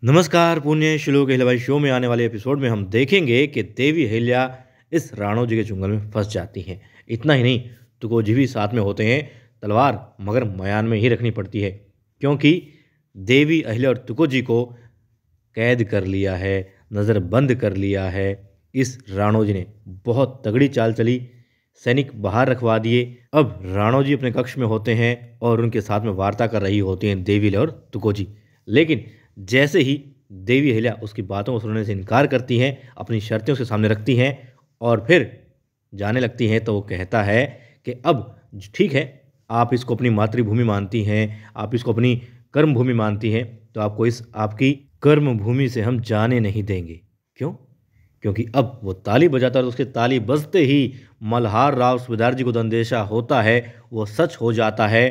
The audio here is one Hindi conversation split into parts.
नमस्कार, पुण्य श्लोक अहिल्याबाई शो में आने वाले एपिसोड में हम देखेंगे कि देवी अहिल्या इस राणो जी के चुंगल में फंस जाती हैं। इतना ही नहीं, तुकोजी भी साथ में होते हैं। तलवार मगर मयान में ही रखनी पड़ती है, क्योंकि देवी अहिल्या और तुकोजी को कैद कर लिया है, नज़रबंद कर लिया है। इस राणो जी ने बहुत तगड़ी चाल चली, सैनिक बाहर रखवा दिए। अब राणो जी अपने कक्ष में होते हैं और उनके साथ में वार्ता कर रही होती हैं देवी अहिल्या और तुकोजी। लेकिन जैसे ही देवी अहिल्या उसकी बातों को सुनने से इनकार करती हैं, अपनी शर्तें उसके सामने रखती हैं और फिर जाने लगती हैं, तो वो कहता है कि अब ठीक है, आप इसको अपनी मातृभूमि मानती हैं, आप इसको अपनी कर्म भूमि मानती हैं, तो आपको इस आपकी कर्म भूमि से हम जाने नहीं देंगे। क्यों? क्योंकि अब वो ताली बजाता है और उसके ताली बजते ही मल्हार राव सूबेदार जी को तो अंदेशा होता है, वो सच हो जाता है।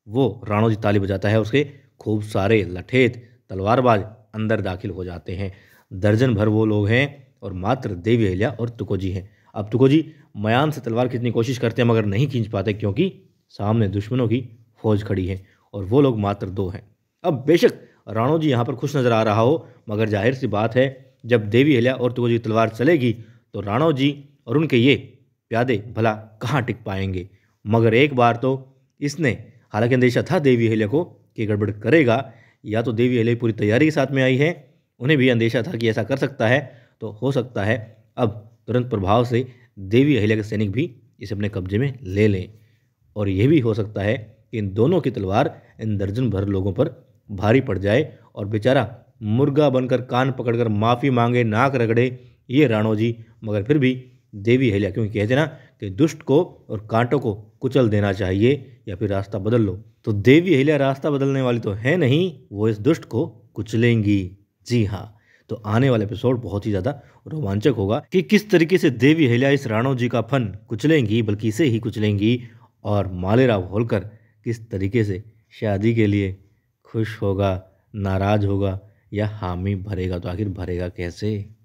वो राणो जी ताली बजाता है, उसके खूब सारे लठेत तलवारबाज अंदर दाखिल हो जाते हैं। दर्जन भर वो लोग हैं और मात्र देवी अहिल्या और तुकोजी हैं। अब तुकोजी मयान से तलवार खींचने की कोशिश करते हैं मगर नहीं खींच पाते, क्योंकि सामने दुश्मनों की फौज खड़ी है और वो लोग मात्र 2 हैं। अब बेशक राणो जी यहाँ पर खुश नज़र आ रहा हो, मगर जाहिर सी बात है, जब देवी अहिल्या और तुकोजी की तलवार चलेगी तो राणो जी और उनके ये प्यादे भला कहाँ टिक पाएंगे। मगर एक बार तो इसने, हालांकि अंदेशा था देवी अहिल्या को कि गड़बड़ करेगा, या तो देवी अहिल्या पूरी तैयारी के साथ में आई है, उन्हें भी अंदेशा था कि ऐसा कर सकता है, तो हो सकता है अब तुरंत प्रभाव से देवी अहिल्या के सैनिक भी इसे अपने कब्जे में ले लें। और यह भी हो सकता है कि इन दोनों की तलवार इन दर्जन भर लोगों पर भारी पड़ जाए और बेचारा मुर्गा बनकर कान पकड़कर माफ़ी मांगे, नाक रगड़े ये राणो जी, मगर फिर भी देवी अहिल्या, क्योंकि कहते ना कि दुष्ट को और कांटों को कुचल देना चाहिए या फिर रास्ता बदल लो, तो देवी अहिल्या रास्ता बदलने वाली तो है नहीं, वो इस दुष्ट को कुचलेंगी। जी हाँ, तो आने वाला एपिसोड बहुत ही ज़्यादा रोमांचक होगा कि किस तरीके से देवी अहिल्या इस राणो जी का फन कुचलेंगी, बल्कि इसे ही कुचलेंगी, और मालेराव होलकर किस तरीके से शादी के लिए खुश होगा, नाराज होगा या हामी भरेगा, तो आखिर भरेगा कैसे।